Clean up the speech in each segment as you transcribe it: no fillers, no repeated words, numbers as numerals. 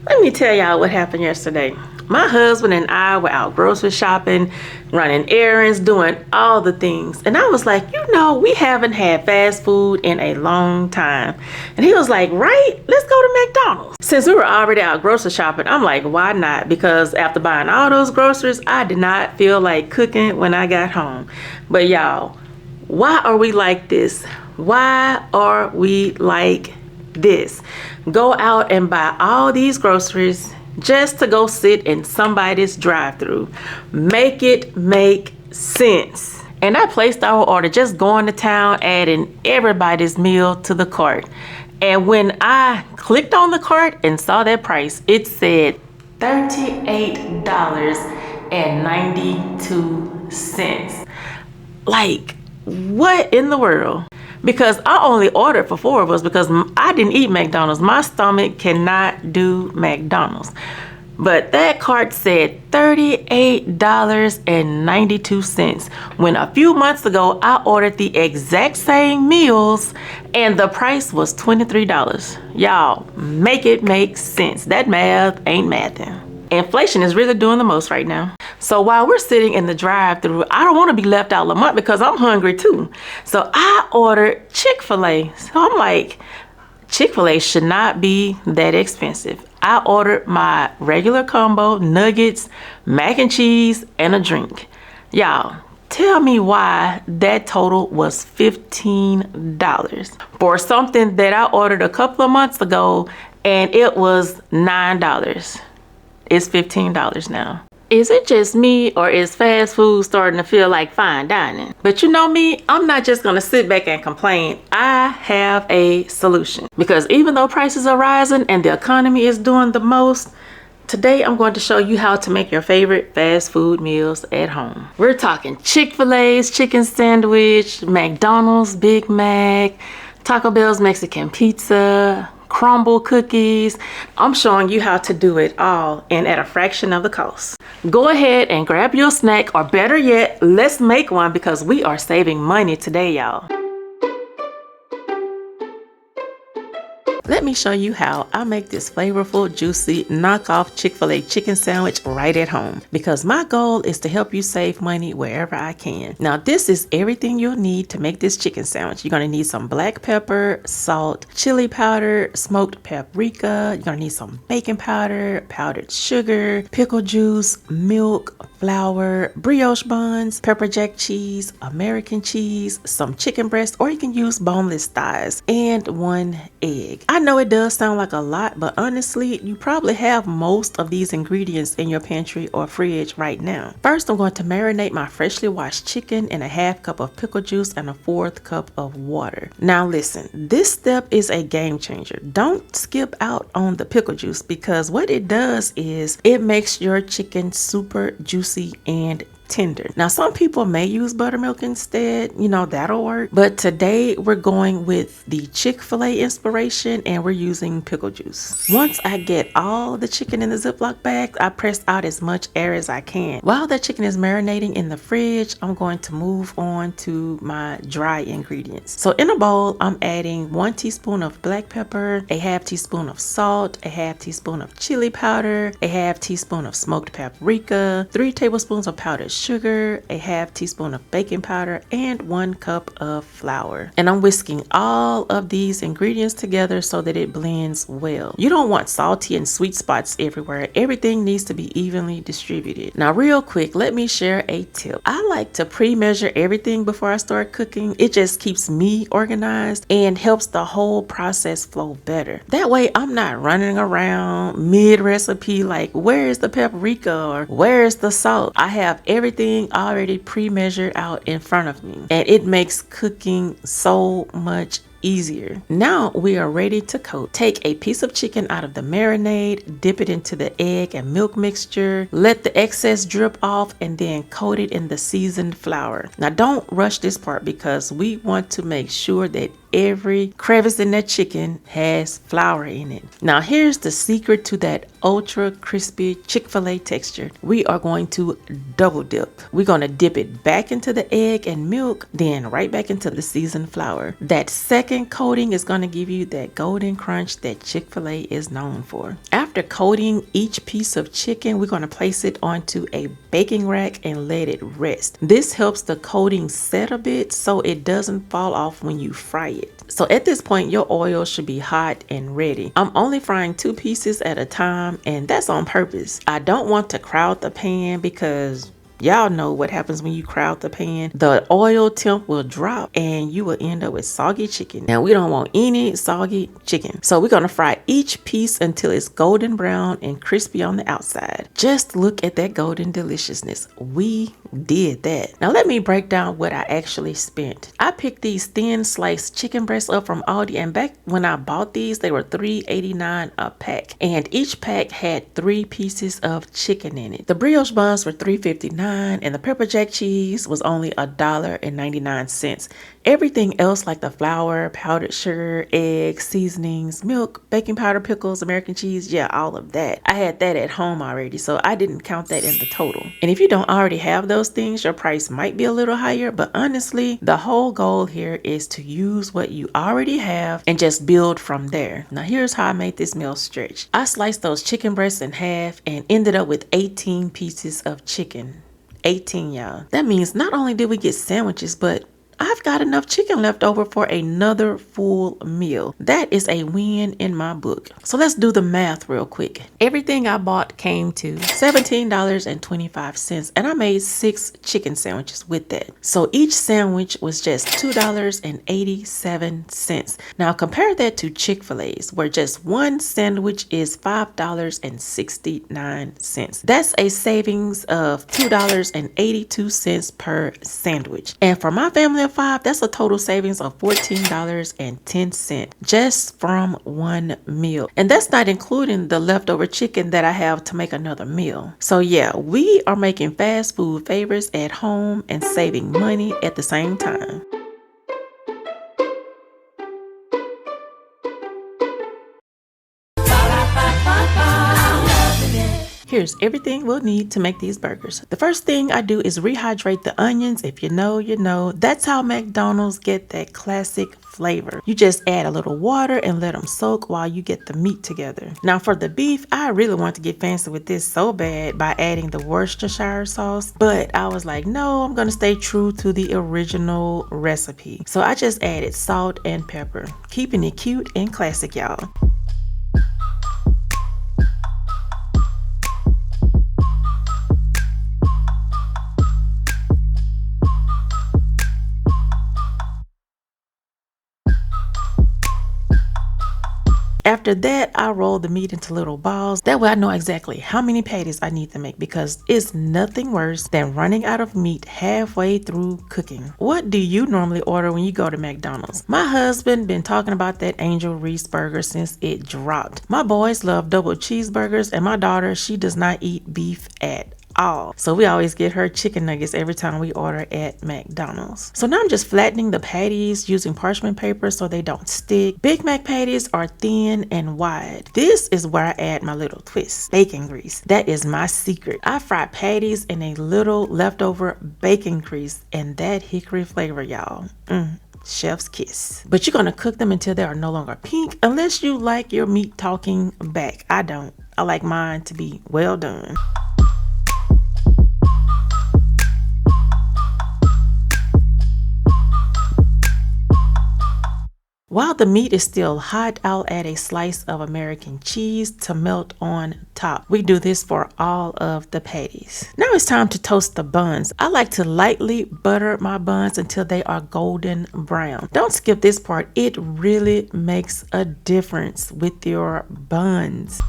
Let me tell y'all what happened yesterday. My husband and I were out grocery shopping, running errands, doing all the things. And I was like, we haven't had fast food in a long time. And he was like, right, let's go to McDonald's. Since we were already out grocery shopping, I'm like, why not? Because after buying all those groceries, I did not feel like cooking when I got home. But y'all, why are we like this? Why are we like this? Go out and buy all these groceries just to go sit in somebody's drive-thru. Make it make sense. And I placed our order just going to town, adding everybody's meal to the cart. And when I clicked on the cart and saw that price, it said $38.92. Like, what in the world? Because I only ordered for 4 of us because I didn't eat McDonald's. My stomach cannot do McDonald's. But that cart said $38.92. When a few months ago, I ordered the exact same meals and the price was $23. Y'all, make it make sense. That math ain't mathing. Inflation is really doing the most right now. So while we're sitting in the drive-thru, I don't want to be left out Lamont because I'm hungry too. So I ordered Chick-fil-A. So I'm like, Chick-fil-A should not be that expensive. I ordered my regular combo, nuggets, mac and cheese, and a drink. Y'all, tell me why that total was $15 for something that I ordered a couple of months ago and it was $9. It's $15 now. Is it just me or is fast food starting to feel like fine dining? But you know me, I'm not just gonna sit back and complain. I have a solution. Because even though prices are rising and the economy is doing the most, today I'm going to show you how to make your favorite fast food meals at home. We're talking Chick-fil-A's chicken sandwich, McDonald's Big Mac, Taco Bell's Mexican pizza, Crumble cookies. I'm showing you how to do it all and at a fraction of the cost. Go ahead and grab your snack, or better yet, let's make one because we are saving money today, y'all. Let me show you how I make this flavorful, juicy, knockoff Chick-fil-A chicken sandwich right at home. Because my goal is to help you save money wherever I can. Now, this is everything you'll need to make this chicken sandwich. You're gonna need some black pepper, salt, chili powder, smoked paprika. You're gonna need some baking powder, powdered sugar, pickle juice, milk, flour, brioche buns, pepper jack cheese, American cheese, some chicken breast, or you can use boneless thighs, and 1 egg. I know it does sound like a lot, but honestly, you probably have most of these ingredients in your pantry or fridge right now. First, I'm going to marinate my freshly washed chicken in a 1/2 cup of pickle juice and a 1/4 cup of water. Now listen, this step is a game changer. Don't skip out on the pickle juice because what it does is it makes your chicken super juicy and tender. Now, some people may use buttermilk instead, that'll work. But today we're going with the Chick-fil-A inspiration and we're using pickle juice. Once I get all the chicken in the Ziploc bag, I press out as much air as I can. While that chicken is marinating in the fridge, I'm going to move on to my dry ingredients. So in a bowl, I'm adding 1 teaspoon of black pepper, a 1/2 teaspoon of salt, a 1/2 teaspoon of chili powder, a 1/2 teaspoon of smoked paprika, 3 tablespoons of powdered sugar, a 1/2 teaspoon of baking powder, and 1 cup of flour. And I'm whisking all of these ingredients together so that it blends well. You don't want salty and sweet spots everywhere. Everything needs to be evenly distributed. Now, real quick, let me share a tip. I like to pre-measure everything before I start cooking. It just keeps me organized and helps the whole process flow better. That way, I'm not running around mid-recipe like, where is the paprika or where is the salt? I have everything already pre-measured out in front of me, and it makes cooking so much easier. Now we are ready to coat. Take a piece of chicken out of the marinade, dip it into the egg and milk mixture, let the excess drip off, and then coat it in the seasoned flour. Now don't rush this part because we want to make sure that every crevice in that chicken has flour in it. Now here's the secret to that ultra crispy Chick-fil-A texture. We are going to double dip. We're going to dip it back into the egg and milk, then right back into the seasoned flour. That second second coating is going to give you that golden crunch that Chick-fil-A is known for. After coating each piece of chicken, we're going to place it onto a baking rack and let it rest. This helps the coating set a bit so it doesn't fall off when you fry it. So at this point, your oil should be hot and ready. I'm only frying 2 pieces at a time, and that's on purpose. I don't want to crowd the pan because y'all know what happens when you crowd the pan. The oil temp will drop and you will end up with soggy chicken. Now we don't want any soggy chicken. So we're gonna fry each piece until it's golden brown and crispy on the outside. Just look at that golden deliciousness. We did that. Now let me break down what I actually spent. I picked these thin sliced chicken breasts up from Aldi, and back when I bought these, they were $3.89 a pack. And each pack had 3 pieces of chicken in it. The brioche buns were $3.59. And the pepper jack cheese was only $1.99. Everything else like the flour, powdered sugar, eggs, seasonings, milk, baking powder, pickles, American cheese, yeah, all of that. I had that at home already, so I didn't count that in the total. And if you don't already have those things, your price might be a little higher, but honestly, the whole goal here is to use what you already have and just build from there. Now here's how I made this meal stretch. I sliced those chicken breasts in half and ended up with 18 pieces of chicken. 18, y'all. That means not only did we get sandwiches, but I've got enough chicken left over for another full meal. That is a win in my book. So let's do the math real quick. Everything I bought came to $17.25, and I made 6 chicken sandwiches with that. So each sandwich was just $2.87. Now compare that to Chick-fil-A's, where just one sandwich is $5.69. That's a savings of $2.82 per sandwich. And for my family of 5, that's a total savings of $14.10 just from one meal. And that's not including the leftover chicken that I have to make another meal. So yeah, we are making fast food favorites at home and saving money at the same time. Here's everything we'll need to make these burgers. The first thing I do is rehydrate the onions. If you know, you know. That's how McDonald's get that classic flavor. You just add a little water and let them soak while you get the meat together. Now for the beef, I really want to get fancy with this so bad by adding the Worcestershire sauce, but I was like, no, I'm gonna stay true to the original recipe. So I just added salt and pepper, keeping it cute and classic, y'all. After that, I roll the meat into little balls. That way I know exactly how many patties I need to make, because it's nothing worse than running out of meat halfway through cooking. What do you normally order when you go to McDonald's? My husband been talking about that Angel Reese burger since it dropped. My boys love double cheeseburgers, and my daughter, she does not eat beef at all. So we always get her chicken nuggets every time we order at McDonald's. So now I'm just flattening the patties using parchment paper so they don't stick. Big Mac patties are thin and wide. This is where I add my little twist, bacon grease. That is my secret. I fry patties in a little leftover bacon grease, and that hickory flavor, y'all. Chef's kiss. But you're gonna cook them until they are no longer pink, unless you like your meat talking back. I don't. I like mine to be well done. While the meat is still hot, I'll add a slice of American cheese to melt on top. We do this for all of the patties. Now it's time to toast the buns. I like to lightly butter my buns until they are golden brown. Don't skip this part. It really makes a difference with your buns.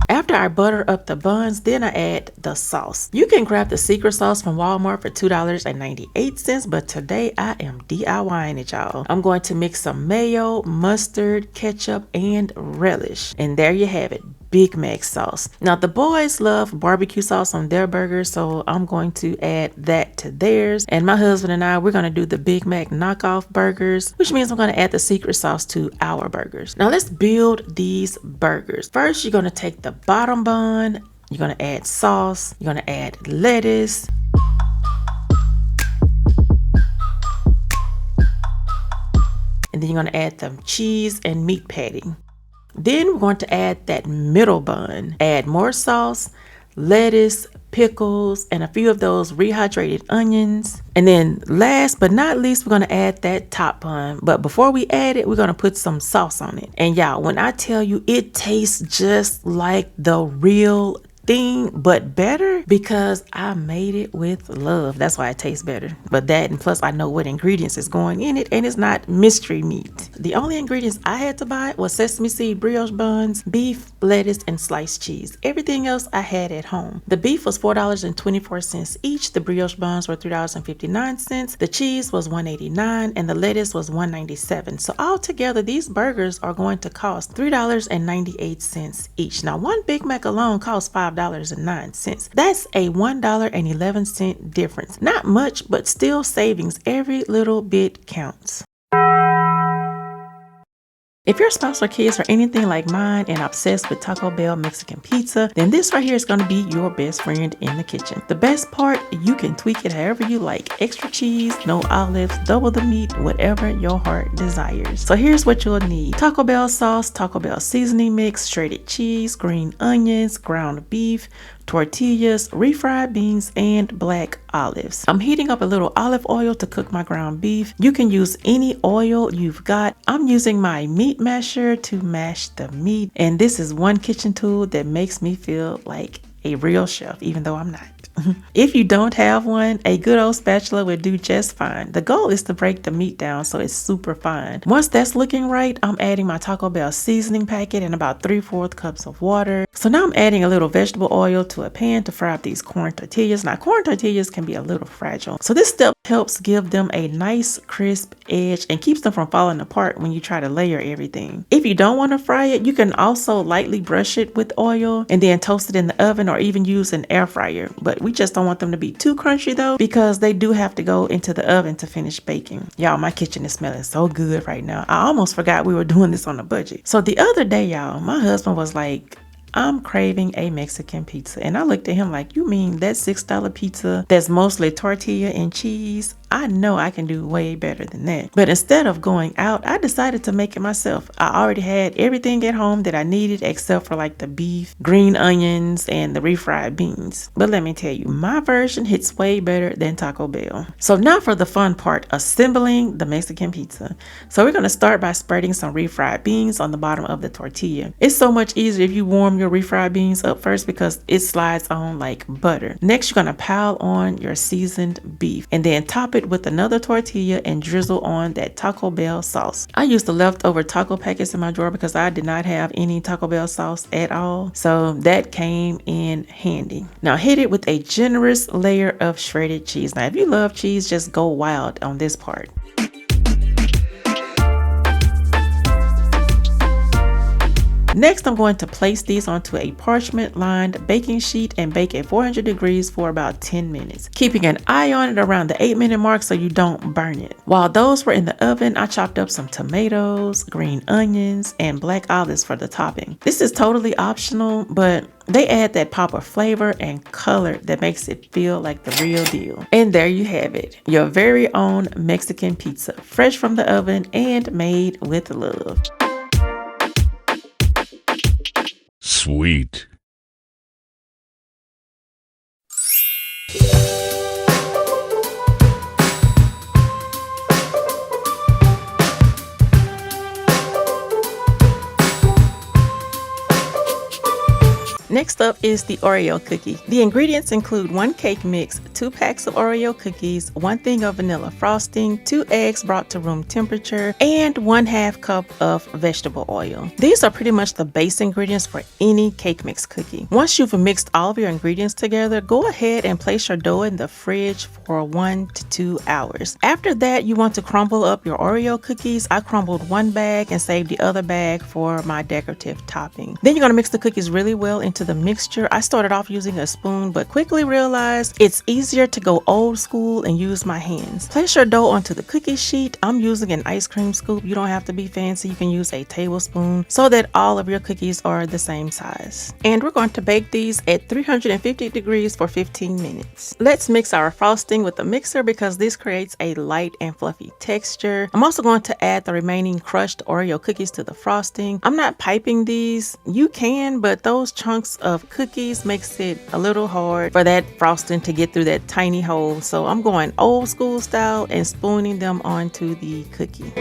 After I butter up the buns, then I add the sauce. You can grab the secret sauce from Walmart for $2.98, but today I am DIYing it, y'all. I'm going to mix some mayo, mustard, ketchup, and relish. And there you have it. Big Mac sauce. Now the boys love barbecue sauce on their burgers, so I'm going to add that to theirs. And my husband and I, we're going to do the Big Mac knockoff burgers, which means I'm going to add the secret sauce to our burgers. Now let's build these burgers. First, you're going to take the bottom bun, you're going to add sauce, you're going to add lettuce, And then you're going to add the cheese and meat patty. Then we're going to add that middle bun. Add more sauce, lettuce, pickles, and a few of those rehydrated onions. And then last but not least, we're going to add that top bun. But before we add it, we're going to put some sauce on it. And y'all, when I tell you it tastes just like the real thing, but better, because I made it with love. That's why it tastes better. But that, and plus I know what ingredients is going in it, and it's not mystery meat. The only ingredients I had to buy was sesame seed brioche buns, beef, lettuce, and sliced cheese. Everything else I had at home. The beef was $4.24 each. The brioche buns were $3.59. The cheese was $1.89, and the lettuce was $1.97. So altogether, these burgers are going to cost $3.98 each. Now, one Big Mac alone costs $5.09. That's a $1.11 difference. Not much, but still savings. Every little bit counts. If your spouse or kids are anything like mine and obsessed with Taco Bell Mexican pizza, then this right here is going to be your best friend in the kitchen. The best part, you can tweak it however you like. Extra cheese, no olives, double the meat, whatever your heart desires. So here's what you'll need. Taco Bell sauce, Taco Bell seasoning mix, shredded cheese, green onions, ground beef, tortillas, refried beans, and black olives. I'm heating up a little olive oil to cook my ground beef. You can use any oil you've got. I'm using my meat masher to mash the meat, and this is one kitchen tool that makes me feel like a real chef, even though I'm not. If you don't have one, a good old spatula would do just fine. The goal is to break the meat down so it's super fine. Once that's looking right, I'm adding my Taco Bell seasoning packet and about 3/4 cups of water. So now I'm adding a little vegetable oil to a pan to fry up these corn tortillas. Now, corn tortillas can be a little fragile, so this step helps give them a nice crisp edge and keeps them from falling apart when you try to layer everything. If you don't want to fry it, you can also lightly brush it with oil and then toast it in the oven or even use an air fryer. But we just don't want them to be too crunchy though, because they do have to go into the oven to finish baking. Y'all, my kitchen is smelling so good right now. I almost forgot we were doing this on a budget. So the other day, y'all, my husband was like, I'm craving a Mexican pizza. And I looked at him like, you mean that $6 pizza that's mostly tortilla and cheese? I know I can do way better than that. But instead of going out, I decided to make it myself. I already had everything at home that I needed except for like the beef, green onions, and the refried beans. But let me tell you, my version hits way better than Taco Bell. So now for the fun part, assembling the Mexican pizza. So we're going to start by spreading some refried beans on the bottom of the tortilla. It's so much easier if you warm your refried beans up first because it slides on like butter. Next, you're going to pile on your seasoned beef and then top it with another tortilla and drizzle on that Taco Bell sauce. I used the leftover taco packets in my drawer because I did not have any Taco Bell sauce at all. So that came in handy. Now hit it with a generous layer of shredded cheese. Now if you love cheese, just go wild on this part. Next, I'm going to place these onto a parchment-lined baking sheet and bake at 400 degrees for about 10 minutes, keeping an eye on it around the 8-minute mark so you don't burn it. While those were in the oven, I chopped up some tomatoes, green onions, and black olives for the topping. This is totally optional, but they add that pop of flavor and color that makes it feel like the real deal. And there you have it, your very own Mexican pizza, fresh from the oven and made with love. Sweet. Next up is the Oreo cookie. The ingredients include 1 cake mix, 2 packs of Oreo cookies, 1 thing of vanilla frosting, 2 eggs brought to room temperature, and 1/2 cup of vegetable oil. These are pretty much the base ingredients for any cake mix cookie. Once you've mixed all of your ingredients together, go ahead and place your dough in the fridge for 1 to 2 hours. After that, you want to crumble up your Oreo cookies. I crumbled 1 bag and saved the other bag for my decorative topping. Then you're going to mix the cookies really well into into the mixture, I started off using a spoon, but quickly realized it's easier to go old school and use my hands. Place your dough onto the cookie sheet. I'm using an ice cream scoop. You don't have to be fancy. You can use a tablespoon so that all of your cookies are the same size. And we're going to bake these at 350 degrees for 15 minutes. Let's mix our frosting with the mixer because this creates a light and fluffy texture. I'm also going to add the remaining crushed Oreo cookies to the frosting. I'm not piping these. You can, but those chunks of cookies makes it a little hard for that frosting to get through that tiny hole. So I'm going old school style and spooning them onto the cookie.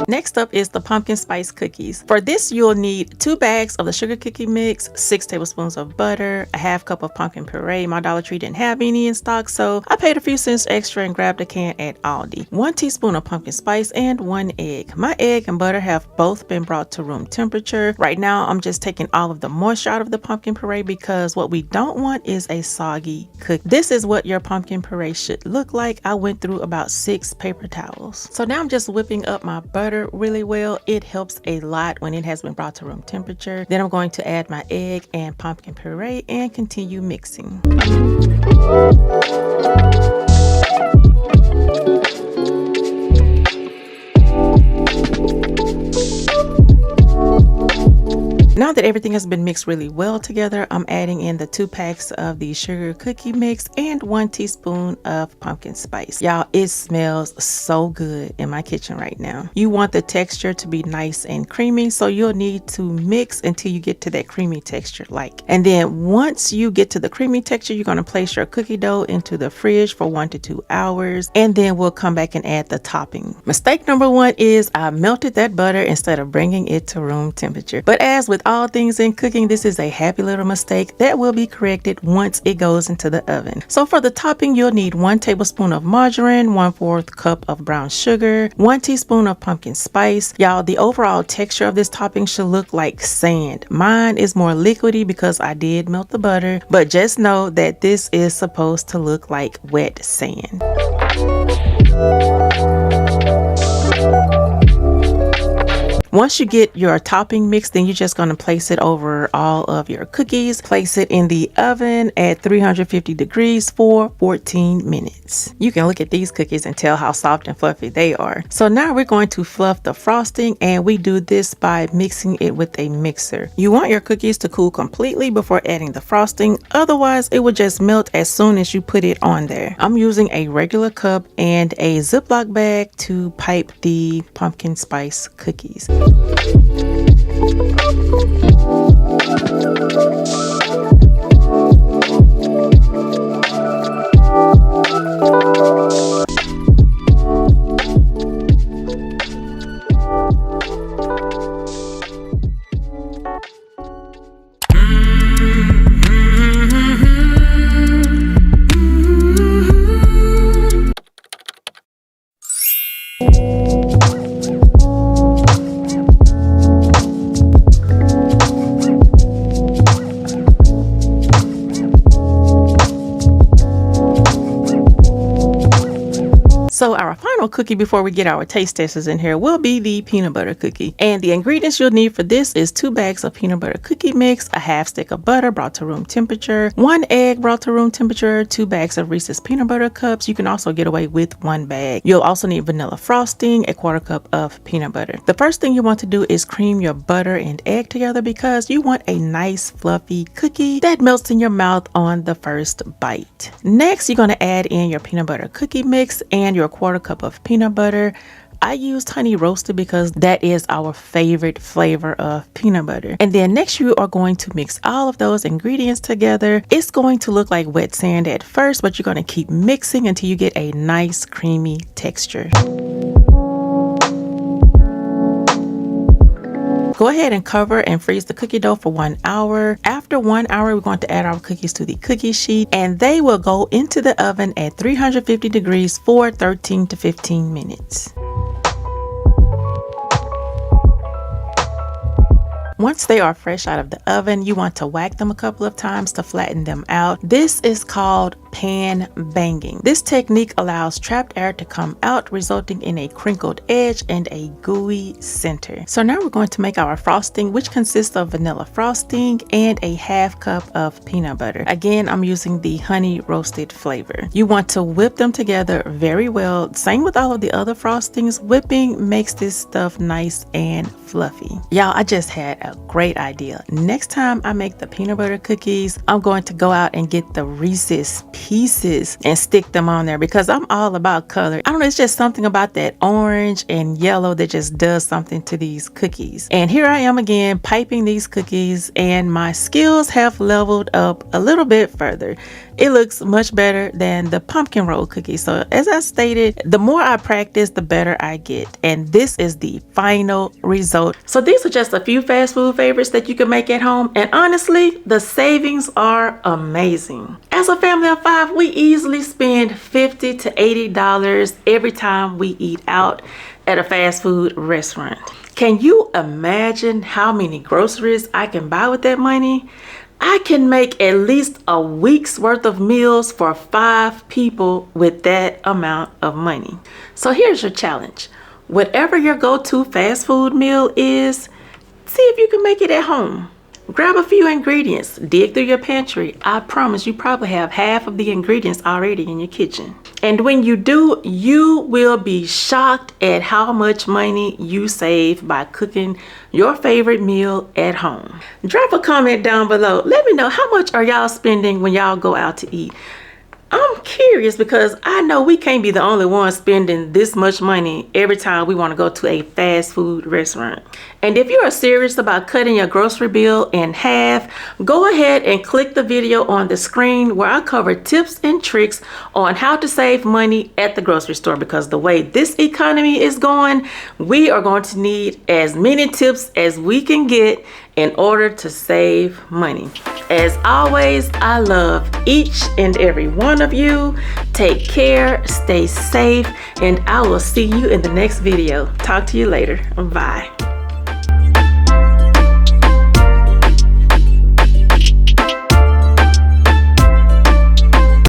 Next up is the pumpkin spice cookies. For this, you'll need 2 bags of the sugar cookie mix, 6 tablespoons of butter, a half cup of pumpkin puree. My Dollar Tree didn't have any in stock, so I paid a few cents extra and grabbed a can at Aldi. 1 teaspoon of pumpkin spice and 1 egg. My egg and butter have both been brought to room temperature. Right now, I'm just taking all of the moisture out of the pumpkin puree because what we don't want is a soggy cookie. This is what your pumpkin puree should look like. I went through about 6 paper towels. So now I'm just whipping up my butter really well. It helps a lot when it has been brought to room temperature. Then I'm going to add my egg and pumpkin puree and continue mixing. Now that everything has been mixed really well together, I'm adding in the 2 packs of the sugar cookie mix and 1 teaspoon of pumpkin spice. Y'all, it smells so good in my kitchen right now. You want the texture to be nice and creamy, so you'll need to mix until you get to that creamy texture and then once you get to the creamy texture, you're going to place your cookie dough into the fridge for 1 to 2 hours, and then we'll come back and add the topping. Mistake number 1 is I melted that butter instead of bringing it to room temperature. But as with all things in cooking, this is a happy little mistake that will be corrected once it goes into the oven. So for the topping, you'll need 1 tablespoon of margarine, 1/4 cup of brown sugar, 1 teaspoon of pumpkin spice. Y'all, the overall texture of this topping should look like sand. Mine is more liquidy because I did melt the butter, but just know that this is supposed to look like wet sand. Once you get your topping mixed, then you're just going to place it over all of your cookies. Place it in the oven at 350 degrees for 14 minutes. You can look at these cookies and tell how soft and fluffy they are. So now we're going to fluff the frosting, and we do this by mixing it with a mixer. You want your cookies to cool completely before adding the frosting. Otherwise, it will just melt as soon as you put it on there. I'm using a regular cup and a Ziploc bag to pipe the pumpkin spice cookies. So our final cookie before we get our taste testers in here will be the peanut butter cookie. And the ingredients you'll need for this is 2 bags of peanut butter cookie mix, a half stick of butter brought to room temperature, 1 egg brought to room temperature, 2 bags of Reese's peanut butter cups. You can also get away with 1 bag. You'll also need vanilla frosting, a 1/4 cup of peanut butter. The first thing you want to do is cream your butter and egg together because you want a nice fluffy cookie that melts in your mouth on the first bite. Next, you're going to add in your peanut butter cookie mix and your 1/4 cup of peanut butter. I used honey roasted because that is our favorite flavor of peanut butter. And then next you are going to mix all of those ingredients together. It's going to look like wet sand at first, but you're going to keep mixing until you get a nice creamy texture. Go ahead and cover and freeze the cookie dough for 1 hour. After 1 hour, we're going to add our cookies to the cookie sheet, and they will go into the oven at 350 degrees for 13 to 15 minutes. Once they are fresh out of the oven, you want to whack them a couple of times to flatten them out. This is called pan banging. This technique allows trapped air to come out, resulting in a crinkled edge and a gooey center. So now we're going to make our frosting, which consists of vanilla frosting and a half cup of peanut butter. Again, I'm using the honey roasted flavor. You want to whip them together very well. Same with all of the other frostings. Whipping makes this stuff nice and fluffy. Y'all, I just had a great idea. Next time I make the peanut butter cookies, I'm going to go out and get the Reese's Pieces and stick them on there because I'm all about color. I don't know, it's just something about that orange and yellow that just does something to these cookies. And here I am again piping these cookies, and my skills have leveled up a little bit further. It looks much better than the pumpkin roll cookie. So as I stated, the more I practice, the better I get. And this is the final result. So these are just a few fast food favorites that you can make at home. And honestly, the savings are amazing. As a family of 5, we easily spend $50 to $80 every time we eat out at a fast food restaurant. Can you imagine how many groceries I can buy with that money? I can make at least a week's worth of meals for 5 people with that amount of money. So here's your challenge. Whatever your go-to fast food meal is, see if you can make it at home. Grab a few ingredients, dig through your pantry. I promise you probably have half of the ingredients already in your kitchen. And when you do, you will be shocked at how much money you save by cooking your favorite meal at home. Drop a comment down below. Let me know, how much are y'all spending when y'all go out to eat? I'm curious because I know we can't be the only ones spending this much money every time we want to go to a fast food restaurant. And if you are serious about cutting your grocery bill in half, go ahead and click the video on the screen where I cover tips and tricks on how to save money at the grocery store, because the way this economy is going, we are going to need as many tips as we can get in order to save money. As always, I love each and every one of you. Take care, stay safe, and I will see you in the next video. Talk to you later. Bye.